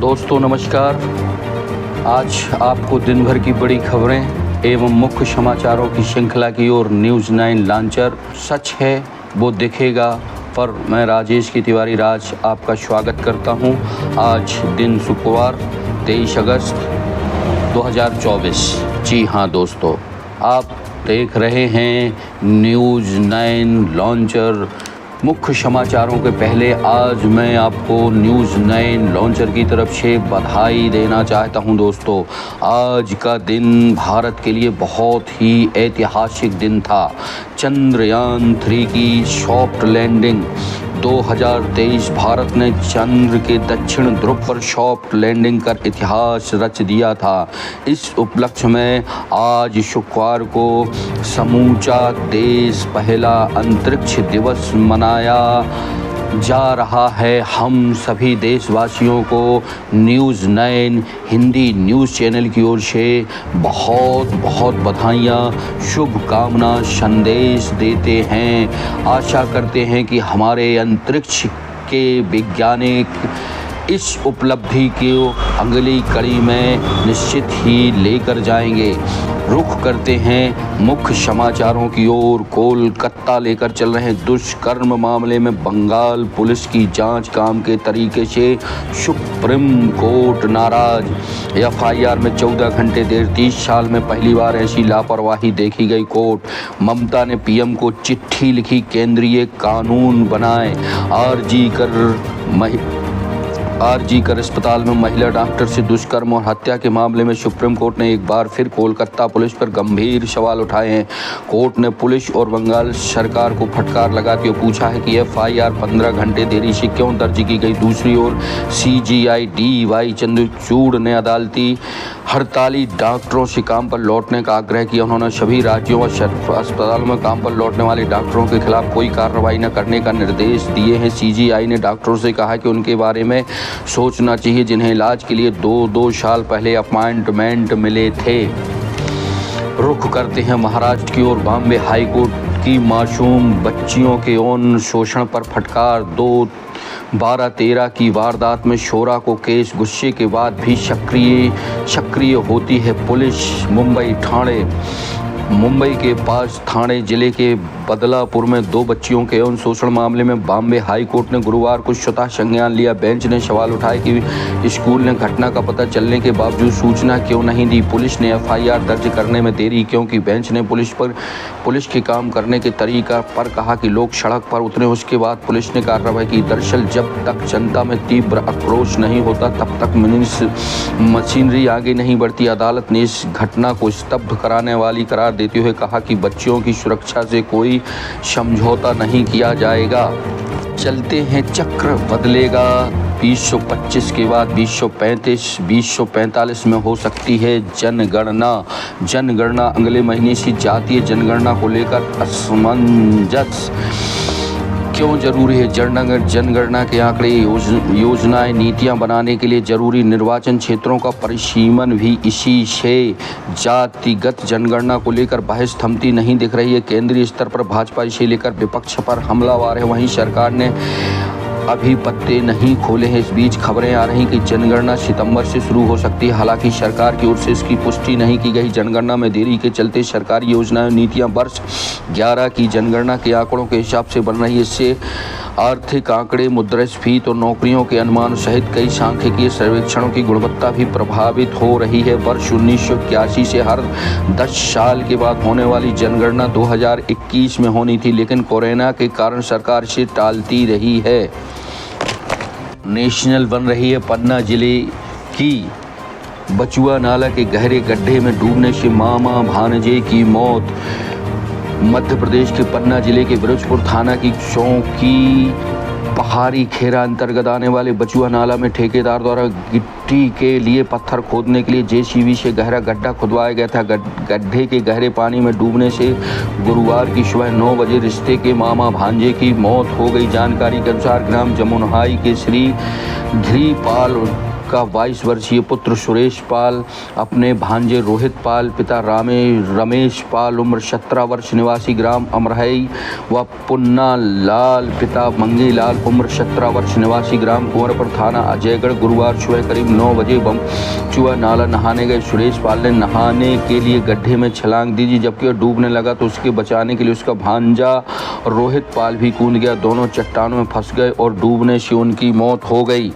दोस्तों नमस्कार। आज आपको दिन भर की बड़ी खबरें एवं मुख्य समाचारों की श्रृंखला की ओर न्यूज़ 9 लॉन्चर सच है वो दिखेगा पर मैं राजेश की तिवारी राज आपका स्वागत करता हूं। आज दिन शुक्रवार 23 अगस्त 2024। जी हाँ दोस्तों, आप देख रहे हैं न्यूज़ 9 लॉन्चर। मुख्य समाचारों के पहले आज मैं आपको न्यूज़ 9 लॉन्चर की तरफ से बधाई देना चाहता हूं। दोस्तों, आज का दिन भारत के लिए बहुत ही ऐतिहासिक दिन था। चंद्रयान 3 की सॉफ्ट लैंडिंग 2023 भारत ने चंद्र के दक्षिण ध्रुव पर सॉफ्ट लैंडिंग कर इतिहास रच दिया था। इस उपलक्ष्य में आज शुक्रवार को समूचा देश पहला अंतरिक्ष दिवस मनाया जा रहा है। हम सभी देशवासियों को न्यूज़ 9 हिंदी न्यूज़ चैनल की ओर से बहुत बहुत बधाइयाँ, शुभकामना संदेश देते हैं। आशा करते हैं कि हमारे अंतरिक्ष के वैज्ञानिक इस उपलब्धि को अगली कड़ी में निश्चित ही लेकर जाएंगे। रुख करते हैं मुख्य समाचारों की ओर। कोलकाता लेकर चल रहे दुष्कर्म मामले में बंगाल पुलिस की जांच काम के तरीके से सुप्रीम कोर्ट नाराज। एफआईआर में 14 घंटे देर, 30 साल में पहली बार ऐसी लापरवाही देखी गई। कोर्ट ममता ने पीएम को चिट्ठी लिखी, केंद्रीय कानून बनाए। आरजी कर अस्पताल में महिला डॉक्टर से दुष्कर्म और हत्या के मामले में सुप्रीम कोर्ट ने एक बार फिर कोलकाता पुलिस पर गंभीर सवाल उठाए हैं। कोर्ट ने पुलिस और बंगाल सरकार को फटकार लगाते हुए पूछा है कि एफआईआर 15 घंटे देरी से क्यों दर्ज की गई। दूसरी ओर सीजीआई DY चंद्रचूड़ ने अदालती हड़ताली डॉक्टरों से काम पर लौटने का आग्रह किया। उन्होंने सभी राज्यों और अस्पतालों में काम पर लौटने वाले डॉक्टरों के खिलाफ कोई कार्रवाई न करने का निर्देश दिए हैं। सीजीआई ने डॉक्टरों से कहा कि उनके बारे में सोचना चाहिए जिन्हें इलाज के लिए 2 साल पहले अपॉइंटमेंट मिले थे। रुख करते हैं महाराष्ट्र की ओर। बॉम्बे हाईकोर्ट की मासूम बच्चियों के यौन शोषण पर फटकार। 12/13 की वारदात में शोरा को केस, गुस्से के बाद भी सक्रिय होती है पुलिस। मुंबई के पास ठाणे जिले के बदलापुर में 2 बच्चियों के यौन शोषण मामले में बॉम्बे हाई कोर्ट ने गुरुवार को स्वतः संज्ञान लिया। बेंच ने सवाल उठाए कि स्कूल ने घटना का पता चलने के बावजूद सूचना क्यों नहीं दी। पुलिस ने एफआईआर दर्ज करने में देरी क्योंकि बेंच ने पुलिस के काम करने के तरीका पर कहा कि लोग सड़क पर उतरे, उसके बाद पुलिस ने कार्रवाई की। दरअसल जब तक जनता में तीव्र आक्रोश नहीं होता तब तक मशीनरी आगे नहीं बढ़ती। अदालत ने इस घटना को स्तब्ध कराने वाली करार देते हुए कहा कि बच्चियों की सुरक्षा से कोई समझौता नहीं किया जाएगा। चलते हैं चक्र बदलेगा। 2025 के बाद 2045 में हो सकती है जनगणना। अगले महीने से जातीय जनगणना को लेकर असमंजस। क्यों जरूरी है जनगणना के आंकड़े, योजनाएं, नीतियां बनाने के लिए जरूरी निर्वाचन क्षेत्रों का परिसीमन भी इसी से। जातिगत जनगणना को लेकर बहस थमती नहीं दिख रही है। केंद्रीय स्तर पर भाजपा इसे लेकर विपक्ष पर हमलावर है, वहीं सरकार ने अभी पत्ते नहीं खोले हैं। इस बीच खबरें आ रही कि जनगणना सितंबर से शुरू हो सकती है। हालांकि सरकार की ओर से इसकी पुष्टि नहीं की गई। जनगणना में देरी के चलते सरकारी योजनाएं, नीतियां वर्ष 11 की जनगणना के आंकड़ों के हिसाब से बन रही है। इससे आर्थिक आंकड़े, मुद्रास्फीति और नौकरियों के अनुमान सहित कई सांख्यिकीय सर्वेक्षणों की गुणवत्ता भी प्रभावित हो रही है। वर्ष 1981 से हर 10 साल के बाद होने वाली जनगणना 2021 में होनी थी, लेकिन कोरोना के कारण सरकार इसे टालती रही है। नेशनल बन रही है पन्ना जिले की बचुआ नाला के गहरे गड्ढे में डूबने से मामा भांजे की मौत। मध्य प्रदेश के पन्ना जिले के बिरजपुर थाना की चौकी पहाड़ी खेरा अंतर्गत आने वाले बचुआ नाला में ठेकेदार द्वारा गिट्टी के लिए पत्थर खोदने के लिए जेसीबी से गहरा गड्ढा खुदवाया गया था। गड्ढे के गहरे पानी में डूबने से गुरुवार की सुबह 9 बजे रिश्ते के मामा भांजे की मौत हो गई। जानकारी के अनुसार ग्राम जमुनहाई के श्री धीपाल का 22 वर्षीय पुत्र सुरेश पाल अपने भांजे रोहित पाल, पिता रमेश पाल उम्र 17 वर्ष निवासी ग्राम अमरहई व पुन्ना लाल, पिता मंगी लाल उम्र 17 वर्ष निवासी ग्राम कुंवरपुर थाना अजयगढ़ गुरुवार सुबह करीब 9 बजे बमचुआ नाला नहाने गए। सुरेश पाल ने नहाने के लिए गड्ढे में छलांग दी, जबकि वह डूबने लगा तो उसके बचाने के लिए उसका भांजा रोहित पाल भी कूद गया। दोनों चट्टानों में फंस गए और डूबने से उनकी मौत हो गई।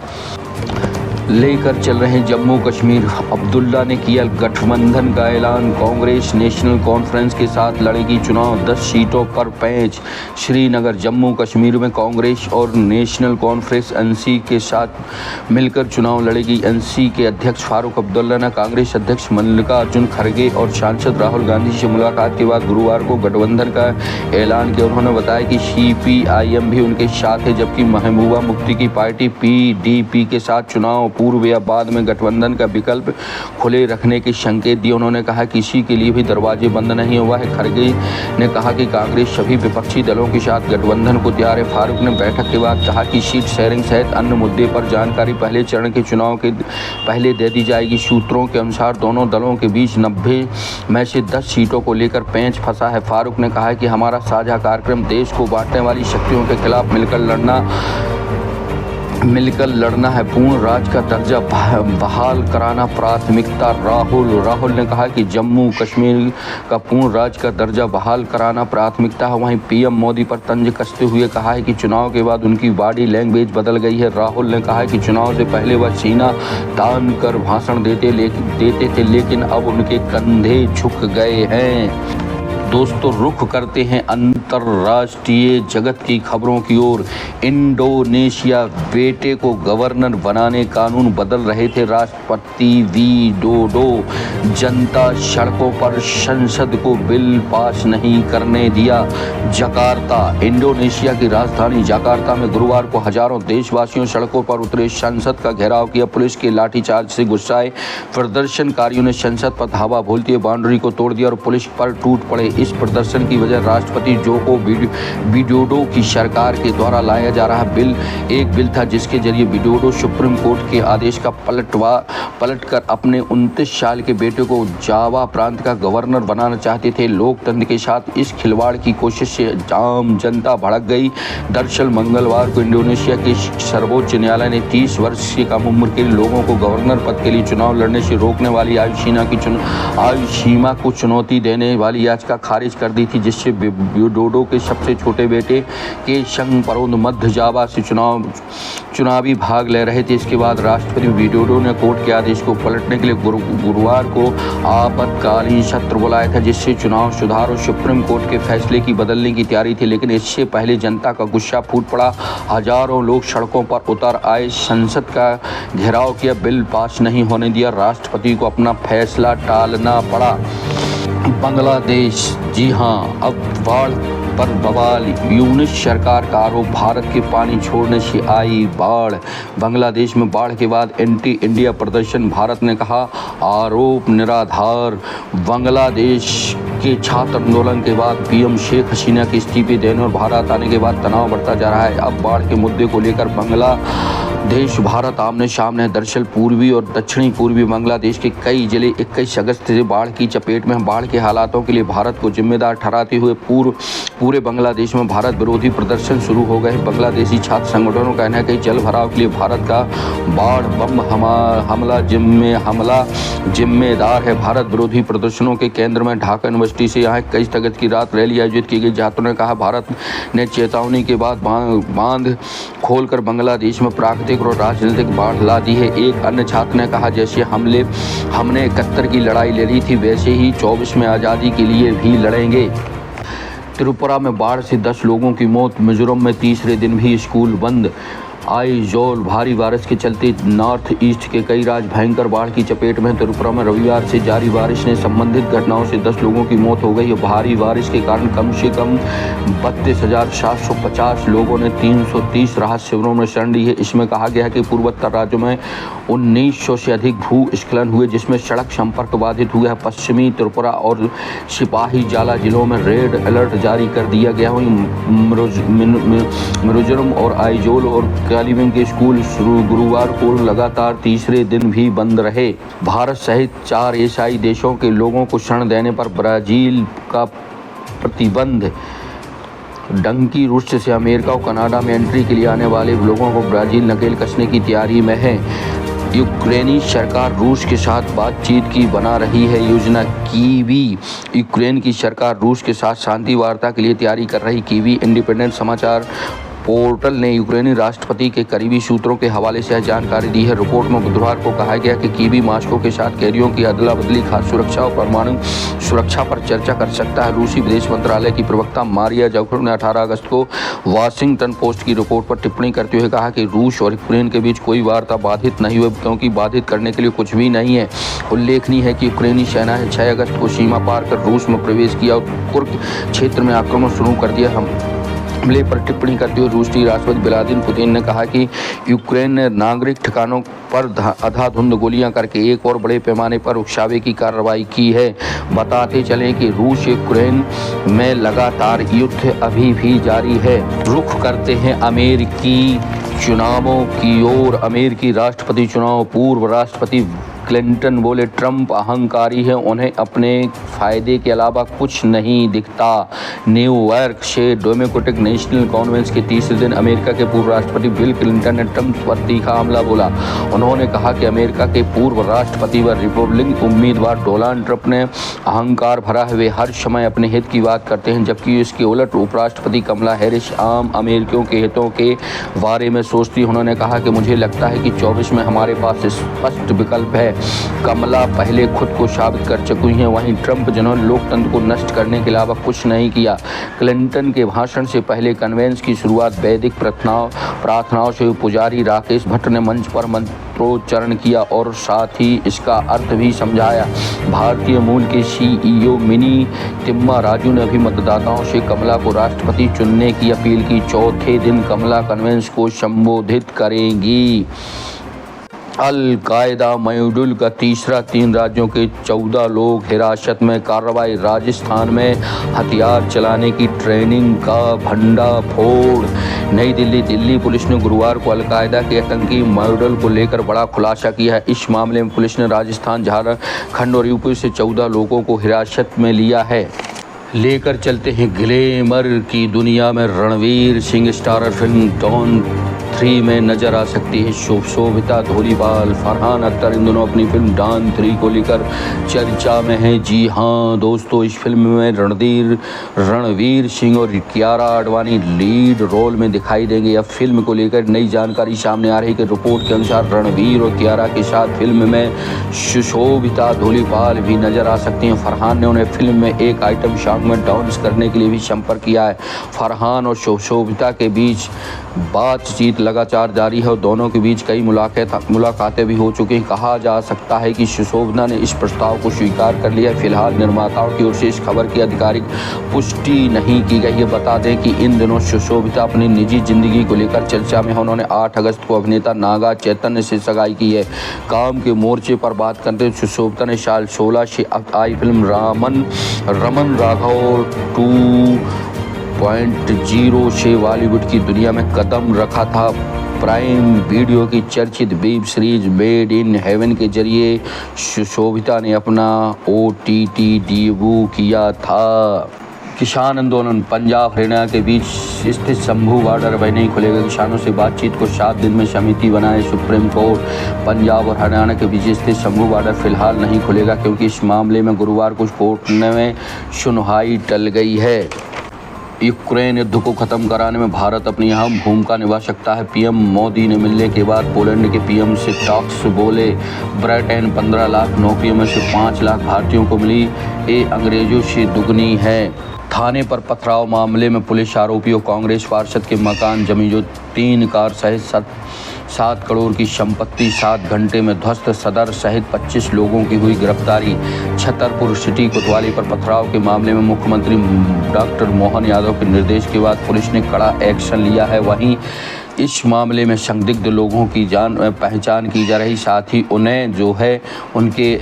लेकर चल रहे जम्मू कश्मीर, अब्दुल्ला ने किया गठबंधन का ऐलान। कांग्रेस नेशनल कॉन्फ्रेंस के साथ लड़ेगी चुनाव, 10 सीटों पर पैंच। श्रीनगर, जम्मू कश्मीर में कांग्रेस और नेशनल कॉन्फ्रेंस एनसी के साथ मिलकर चुनाव लड़ेगी। एनसी के अध्यक्ष फारूक अब्दुल्ला ने कांग्रेस अध्यक्ष मल्लिकार्जुन खड़गे और सांसद राहुल गांधी से मुलाकात के बाद गुरुवार को गठबंधन का ऐलान किया। उन्होंने बताया कि CPIM भी उनके साथ है, जबकि महबूबा मुफ्ती की पार्टी PDP के साथ चुनाव पूर्व या बाद में गठबंधन का विकल्प खुले रखने के संकेत दिए। उन्होंने कहा किसी के लिए भी दरवाजे बंद नहीं हुआ है। खड़गे ने कहा कि कांग्रेस सभी विपक्षी दलों के साथ गठबंधन को तैयार है। फारूक ने बैठक के बाद कहा कि सीट शेयरिंग सहित अन्य मुद्दे पर जानकारी पहले चरण के चुनाव के पहले दे दी जाएगी। सूत्रों के अनुसार दोनों दलों के बीच 90 में से 10 सीटों को लेकर पेंच फंसा है। फारूक ने कहा कि हमारा साझा कार्यक्रम देश को बांटने वाली शक्तियों के खिलाफ मिलकर लड़ना है। पूर्ण राज्य का दर्जा बहाल कराना प्राथमिकता। राहुल ने कहा कि जम्मू कश्मीर का पूर्ण राज्य का दर्जा बहाल कराना प्राथमिकता है। वहीं PM मोदी पर तंज कसते हुए कहा है कि चुनाव के बाद उनकी बॉडी लैंग्वेज बदल गई है। राहुल ने कहा कि चुनाव से पहले वह सीना तान कर भाषण देते थे, लेकिन अब उनके कंधे झुक गए हैं। दोस्तों, रुख करते हैं अंतर्राष्ट्रीय जगत की खबरों की ओर। इंडोनेशिया, बेटे को गवर्नर बनाने कानून बदल रहे थे राष्ट्रपति विडोडो। जनता सड़कों पर, संसद को बिल पास नहीं करने दिया। जकार्ता, इंडोनेशिया की राजधानी जकार्ता में गुरुवार को हजारों देशवासियों सड़कों पर उतरे, संसद का घेराव किया। पुलिस के लाठीचार्ज से गुस्साए प्रदर्शनकारियों ने संसद पर धावा बोलते हुए बाउंड्री को तोड़ दिया और पुलिस पर टूट पड़े। इस प्रदर्शन की वजह राष्ट्रपति जोको विडोडो की सरकार के द्वारा लाया जा रहा एक बिल था, जिसके जरिए विडोडो सुप्रीम कोर्ट के आदेश का पलटकर अपने 29 साल के बेटे को जावा प्रांत का गवर्नर बनाना चाहते थे। लोकतंत्र के साथ इस खिलवाड़ की कोशिश से आम जनता भड़क गई। दरअसल मंगलवार को इंडोनेशिया के सर्वोच्च न्यायालय ने 30 वर्ष से कम उम्र के लोगों को गवर्नर पद के लिए चुनाव लड़ने से रोकने वाली आयु सीमा को चुनौती देने वाली याचिका खारिज कर दी थी, जिससे विडोडो के सबसे छोटे बेटे के संग परोंद मध्य जावा से चुनावी भाग ले रहे थे। इसके बाद राष्ट्रपति विडोडो ने कोर्ट के आदेश को पलटने के लिए गुरुवार को आपातकालीन सत्र बुलाया था, जिससे चुनाव सुधार और सुप्रीम कोर्ट के फैसले की बदलने की तैयारी थी। लेकिन इससे पहले जनता का गुस्सा फूट पड़ा। हजारों लोग सड़कों पर उतर आए, संसद का घेराव किया, बिल पास नहीं होने दिया। राष्ट्रपति को अपना फैसला टालना पड़ा। बांग्लादेश, जी हाँ, अब बाढ़ पर बवाल। यूनिस सरकार का आरोप, भारत के पानी छोड़ने से आई बाढ़। बांग्लादेश में बाढ़ के बाद एंटी इंडिया प्रदर्शन, भारत ने कहा आरोप निराधार। बांग्लादेश के छात्र आंदोलन के बाद PM शेख हसीना के इस्तीफे देने और भारत आने के बाद तनाव बढ़ता जा रहा है। अब बाढ़ के मुद्दे को लेकर बांग्लादेश भारत आमने सामने है। दरअसल पूर्वी और दक्षिणी पूर्वी बांग्लादेश के कई जिले 21 अगस्त से बाढ़ की चपेट में। बाढ़ के हालातों के लिए भारत को जिम्मेदार ठहराते हुए पूरे बांग्लादेश में भारत विरोधी प्रदर्शन शुरू हो गए। बांग्लादेशी छात्र संगठनों का कहना है कि जल भराव के लिए भारत का बाढ़ बम हमला जिम्मेदार है। भारत विरोधी प्रदर्शनों के केंद्र में ढाका यूनिवर्सिटी से यहाँ 21 अगस्त की रात रैली आयोजित की गई। छात्रों ने कहा भारत ने चेतावनी के बाद बांध खोलकर बांग्लादेश में प्राकृतिक और राजनीतिक बाढ़ ला दी है। एक अन्य छात्र ने कहा जैसे हमने 71 की लड़ाई ले ली थी, वैसे ही 24 में आज़ादी के लिए भी लड़ेंगे। त्रिपुरा में बाढ़ से 10 लोगों की मौत। मिजोरम में तीसरे दिन भी स्कूल बंद। आइजोल, भारी बारिश के चलते नॉर्थ ईस्ट के कई राज्य भयंकर बाढ़ की चपेट में। त्रिपुरा में रविवार से जारी बारिश ने संबंधित घटनाओं से 10 लोगों की मौत हो गई। भारी बारिश के कारण कम से कम 32,750 लोगों ने 330 राहत शिविरों में शरण ली है। इसमें कहा गया है कि पूर्वोत्तर राज्यों में 1900 से अधिक भूस्खलन हुए, जिसमें सड़क संपर्क बाधित हुआ है। पश्चिमी त्रिपुरा और सिपाही जाला जिलों में रेड अलर्ट जारी कर दिया गया। वहीं मिजोरम और आइजोल और कालीबंग के स्कूल गुरुवार को लगातार तीसरे दिन भी बंद रहे। भारत सहित 4 एशियाई देशों के लोगों को शरण देने पर ब्राजील का प्रतिबंध। डंकी रूस से अमेरिका और कनाडा में एंट्री के लिए आने वाले लोगों को ब्राज़ील नकेल कसने की तैयारी में है। यूक्रेनी सरकार रूस के साथ बातचीत की बना रही है योजना। कीवी यूक्रेन की सरकार रूस के साथ शांति वार्ता के लिए तैयारी कर रही। कीवी इंडिपेंडेंट समाचार पोर्टल ने यूक्रेनी राष्ट्रपति के करीबी सूत्रों के हवाले से जानकारी दी है। रिपोर्ट में बुधवार को कहा गया कि कीवी मास्को के साथ कैदियों की अदला बदली, खाद्य सुरक्षा और परमाणु सुरक्षा पर चर्चा कर सकता है। रूसी विदेश मंत्रालय की प्रवक्ता मारिया जाखुर ने 18 अगस्त को वाशिंगटन पोस्ट की रिपोर्ट पर टिप्पणी करते हुए कहा कि रूस और यूक्रेन के बीच कोई वार्ता बाधित नहीं हुई, क्योंकि बाधित करने के लिए कुछ भी नहीं है। उल्लेखनीय है कि यूक्रेनी सेना ने 6 अगस्त को सीमा पार कर रूस में प्रवेश किया और कुर्द क्षेत्र में आक्रमण शुरू कर दिया। हमले पर टिप्पणी करते हुए रूसी राष्ट्रपति व्लादिमीर पुतिन ने कहा कि यूक्रेन ने नागरिक ठिकानों पर अंधाधुंध गोलियां करके एक और बड़े पैमाने पर उकसावे की कार्रवाई की है। बताते चलें कि रूस यूक्रेन में लगातार युद्ध अभी भी जारी है। रुख करते हैं अमेरिकी चुनावों की ओर। अमेरिकी राष्ट्रपति चुनाव पूर्व राष्ट्रपति क्लिंटन बोले, ट्रंप अहंकारी है, उन्हें अपने फायदे के अलावा कुछ नहीं दिखता। न्यूयॉर्क से डेमोक्रेटिक नेशनल कॉन्फ्रेंस के तीसरे दिन अमेरिका के पूर्व राष्ट्रपति बिल क्लिंटन ने ट्रंप पर तीखा हमला बोला। उन्होंने कहा कि अमेरिका के पूर्व राष्ट्रपति व रिपब्लिकन उम्मीदवार डोनाल्ड ट्रंप ने अहंकार भरा है। वे हर समय अपने हित की बात करते हैं, जबकि इसके उलट उपराष्ट्रपति कमला हैरिस आम अमेरिकियों के हितों के बारे में सोचती। उन्होंने कहा कि मुझे लगता है कि 24 में हमारे पास स्पष्ट विकल्प है। कमला पहले खुद को साबित कर चुकी हैं, वहीं ट्रंप जिन्होंने लोकतंत्र को नष्ट करने के अलावा कुछ नहीं किया। क्लिंटन के भाषण से पहले कन्वेंस की शुरुआत वैदिक प्रार्थनाओं से पुजारी राकेश भट्ट ने मंच पर मंत्रोच्चारण किया और साथ ही इसका अर्थ भी समझाया। भारतीय मूल के CEO मिनी तिम्मा राजू ने भी मतदाताओं से कमला को राष्ट्रपति चुनने की अपील की। चौथे दिन कमला कन्वेंस को संबोधित करेंगी। अल कायदा मॉड्यूल का तीसरा 3 राज्यों के 14 लोग हिरासत में। कार्रवाई राजस्थान में हथियार चलाने की ट्रेनिंग का भंडाफोड़। नई दिल्ली पुलिस ने गुरुवार को अल कायदा के आतंकी मॉड्यूल को लेकर बड़ा खुलासा किया है। इस मामले में पुलिस ने राजस्थान, झारखंड और यूपी से 14 लोगों को हिरासत में लिया है। लेकर चलते हैं ग्लैमर की दुनिया में। Ranveer Singh starrer film Don 3 में नजर आ सकती है शोभिता धोलीवाल। फरहान अख्तर इन दोनों अपनी फिल्म डॉन 3 को लेकर चर्चा में है। जी हाँ दोस्तों, इस फिल्म में रणवीर सिंह और कियारा आडवाणी लीड रोल में दिखाई देंगे। अब फिल्म को लेकर नई जानकारी सामने आ रही है कि रिपोर्ट के अनुसार रणवीर और कियारा के साथ फिल्म में शोभिता धोलीवाल भी नजर आ सकती हैं। फरहान ने उन्हें फिल्म में एक आइटम सॉन्ग में डांस करने के लिए भी संपर्क किया है। फरहान और शोभिता के बीच बातचीत लगातार जारी है और दोनों के बीच कई मुलाकातें भी हो चुकी हैं। कहा जा सकता है कि शोभिता ने इस प्रस्ताव को स्वीकार कर लिया। फिलहाल निर्माताओं की ओर से इस खबर की आधिकारिक पुष्टि नहीं की गई है। बता दें कि इन दिनों शोभिता अपनी निजी जिंदगी को लेकर चर्चा में है। उन्होंने 8 अगस्त को अभिनेता नागा चैतन्य से सगाई की है। काम के मोर्चे पर बात करते हुए शोभिता ने साल 16 से आई फिल्म रमन राघव 2.0 से बॉलीवुड की दुनिया में कदम रखा था। प्राइम वीडियो की चर्चित web series made in heaven के जरिए शोभिता ने अपना OTT डेब्यू किया था। किसान आंदोलन। पंजाब हरियाणा के बीच स्थित शंभू बॉर्डर अब नहीं खुलेगा। किसानों से बातचीत को 7 दिन में समिति बनाए सुप्रीम कोर्ट। पंजाब और हरियाणा के बीच स्थित शंभू बॉर्डर फिलहाल नहीं खुलेगा, क्योंकि इस मामले में गुरुवार को कोर्ट में सुनवाई टल गई है। यूक्रेन युद्ध को खत्म कराने में भारत अपनी अहम भूमिका निभा सकता है। PM मोदी ने मिलने के बाद पोलैंड के PM से टॉक्स बोले। ब्रिटेन 15 लाख नौकरियों में से 5 लाख भारतीयों को मिली, ये अंग्रेजों से दुगनी है। थाने पर पथराव मामले में पुलिस आरोपियों कांग्रेस पार्षद के मकान जमी जो 3 कार सहित 7 करोड़ की संपत्ति 7 घंटे में ध्वस्त। सदर सहित 25 लोगों की हुई गिरफ्तारी। छतरपुर सिटी कोतवाली पर पथराव के मामले में मुख्यमंत्री डॉक्टर मोहन यादव के निर्देश के बाद पुलिस ने कड़ा एक्शन लिया है। वहीं इस मामले में संदिग्ध लोगों की पहचान की जा रही, साथ ही उन्हें जो है उनके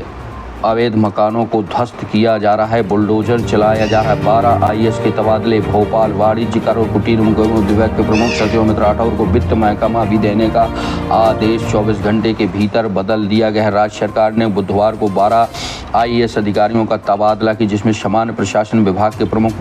अवैध मकानों को ध्वस्त किया जा रहा है, बुलडोजर चलाया जा रहा है। 12 IAS के तबादले। भोपाल वाणिज्य कर और कुटीर उद्योग विभाग के प्रमुख सचिव अमित राठौर को वित्त महकमा भी देने का आदेश 24 घंटे के भीतर बदल दिया गया है। राज्य सरकार ने बुधवार को 12 IAS अधिकारियों का तबादला की, जिसमें सामान्य प्रशासन विभाग के प्रमुख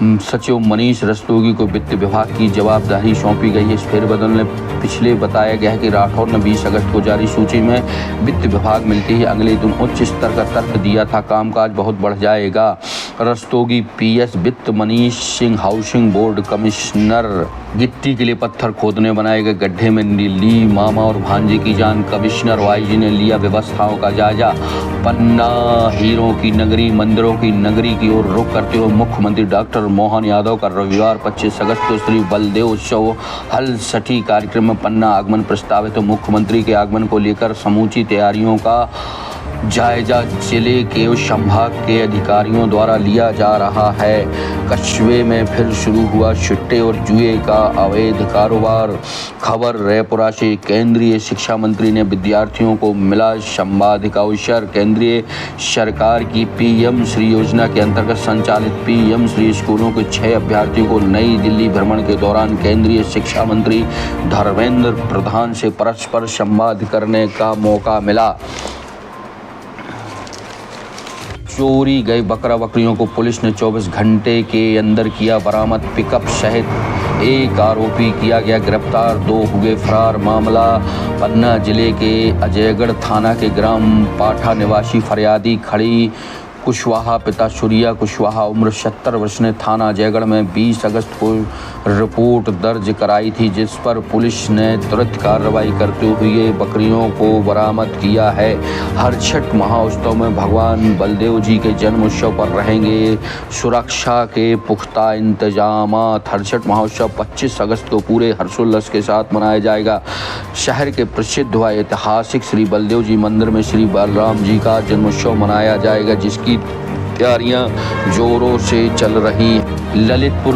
सचिव मनीष रस्तोगी को वित्त विभाग की जवाबदारी सौंपी गई है। इस फेरबदल में पिछले बताया गया है कि राठौर ने 20 अगस्त को जारी सूची में वित्त विभाग मिलते ही अगले दिन उच्च स्तर का तर्क दिया था, कामकाज बहुत बढ़ जाएगा। रस्तोगी PS वित्त, Manish Singh housing board commissioner. गिट्टी के लिए पत्थर खोदने बनाए गए गड्ढे में ली मामा और भांजे की जान, कमिश्नर YG ने लिया व्यवस्थाओं का जायजा। पन्ना हीरों की नगरी, मंदिरों की नगरी की ओर रुख करते हुए मुख्यमंत्री डॉक्टर मोहन यादव का रविवार 25 अगस्त को श्री बलदेव उत्सव हलसठी कार्यक्रम में पन्ना आगमन प्रस्तावित। तो मुख्यमंत्री के आगमन को लेकर समूची तैयारियों का जायजा जिले के संभाग के अधिकारियों द्वारा लिया जा रहा है। कस्बे में फिर शुरू हुआ चिट्टे और जुए का अवैध कारोबार। खबर रायपुरा से। केंद्रीय शिक्षा मंत्री ने विद्यार्थियों को मिला संवाद का अवसर। केंद्रीय सरकार की PM श्री योजना के अंतर्गत संचालित PM श्री स्कूलों के 6 अभ्यर्थियों को नई दिल्ली भ्रमण के दौरान केंद्रीय शिक्षा मंत्री धर्मेंद्र प्रधान से परस्पर संवाद करने का मौका मिला। चोरी गए बकरा बकरियों को पुलिस ने 24 घंटे के अंदर किया बरामद। पिकअप सहित एक आरोपी किया गया गिरफ्तार, 2 हुए फरार। मामला पन्ना जिले के अजयगढ़ थाना के ग्राम पाठा निवासी फरियादी खड़ी कुशवाहा पिता सूर्या कुशवाहा उम्र 70 वर्ष ने थाना अजयगढ़ में 20 अगस्त को रिपोर्ट दर्ज कराई थी, जिस पर पुलिस ने तुरंत कार्रवाई करते हुए बकरियों को बरामद किया है। हरछठ महाउत्सव में भगवान बलदेव जी के जन्म उत्सव पर रहेंगे सुरक्षा के पुख्ता इंतजाम। हरछठ महोत्सव 25 अगस्त को पूरे हर्षोल्लास के साथ मनाया जाएगा। शहर के प्रसिद्ध व ऐतिहासिक श्री बलदेव जी मंदिर में श्री बलराम जी का जन्मोत्सव मनाया जाएगा, जिसकी तैयारियां जोरों से चल रही। ललितपुर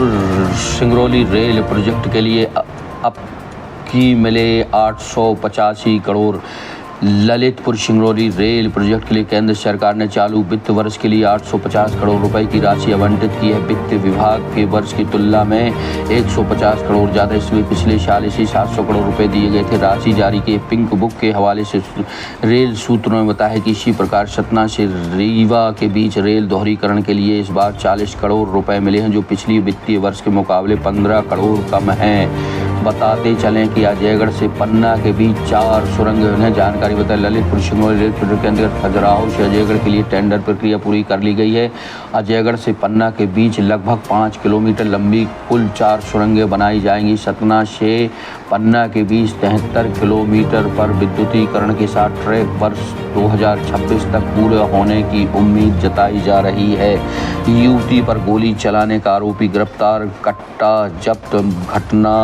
सिंगरौली रेल प्रोजेक्ट के लिए अब की मिले 885 करोड़। ललितपुर सिंगरौली रेल प्रोजेक्ट के लिए केंद्र सरकार ने चालू वित्त वर्ष के लिए 850 करोड़ रुपए की राशि आवंटित की है। वित्त विभाग के वर्ष की तुलना में 150 करोड़ ज़्यादा, इसमें पिछले साल इसी 700 करोड़ रुपए दिए गए थे। राशि जारी के पिंक बुक के हवाले से रेल सूत्रों ने बताया कि इसी प्रकार सतना से रीवा के बीच रेल दोहरीकरण के लिए इस बार 40 करोड़ रुपए मिले हैं, जो पिछली वित्तीय वर्ष के मुकाबले 15 करोड़ कम हैं। बताते चलें कि अजयगढ़ से पन्ना के बीच 4 सुरंगें हैं। जानकारी बताए ललितपुर सिंगरौली रेल प्रोजेक्ट के अंतर्गत खजुराहो से अजयगढ़ के लिए टेंडर प्रक्रिया पूरी कर ली गई है। अजयगढ़ से पन्ना के बीच लगभग 5 किलोमीटर लंबी कुल 4 सुरंगें बनाई जाएंगी। सतना से पन्ना के बीच 73 किलोमीटर पर विद्युतीकरण के साथ ट्रैक वर्ष 2026 तक पूरे होने की उम्मीद जताई जा रही है। युवती पर गोली चलाने का आरोपी गिरफ्तार, कट्टा जब्त। घटना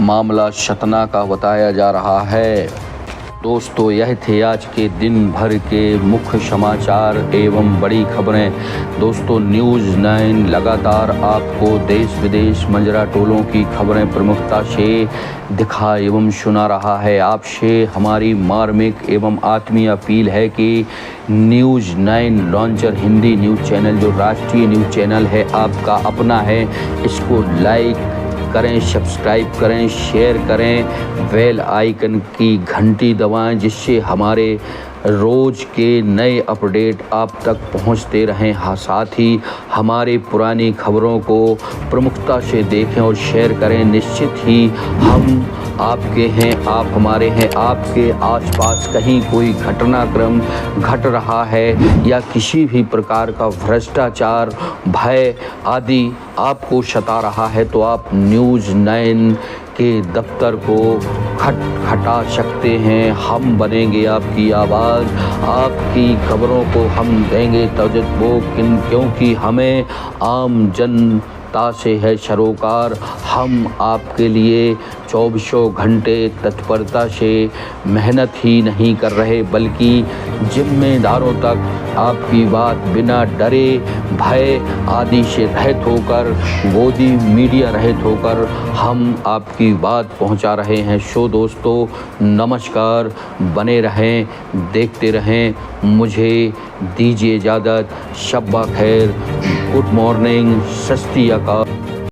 मामला सतना का बताया जा रहा है। दोस्तों, यह थे आज के दिन भर के मुख्य समाचार एवं बड़ी खबरें। दोस्तों, न्यूज़ 9 लगातार आपको देश विदेश मंजरा टोलों की खबरें प्रमुखता से दिखा एवं सुना रहा है। आपसे हमारी मार्मिक एवं आत्मीय अपील है कि news 9 launcher Hindi news channel, जो राष्ट्रीय न्यूज़ चैनल है, आपका अपना है, इसको लाइक करें, सब्सक्राइब करें, शेयर करें, बेल आइकन की घंटी दबाएं, जिससे हमारे रोज़ के नए अपडेट आप तक पहुंचते रहें। हाँ, साथ ही हमारे पुरानी खबरों को प्रमुखता से देखें और शेयर करें। निश्चित ही हम आपके हैं, आप हमारे हैं। आपके आसपास कहीं कोई घटनाक्रम घट रहा है या किसी भी प्रकार का भ्रष्टाचार, भय आदि आपको सता रहा है, तो आप न्यूज़ 9 के दफ्तर को खटखटा सकते हैं। हम बनेंगे आपकी आवाज़, आपकी खबरों को हम देंगे तवज्जो, क्योंकि हमें आम जन ता से है सरोकार। हम आपके लिए 24 घंटे तत्परता से मेहनत ही नहीं कर रहे, बल्कि जिम्मेदारों तक आपकी बात बिना डरे भय आदि से रहित होकर, गोदी मीडिया रहित होकर हम आपकी बात पहुंचा रहे हैं। सो दोस्तों नमस्कार, बने रहें, देखते रहें, मुझे दीजिए इजाज़त। शब्बा खैर, गुड मॉर्निंग, सत श्री अकाल।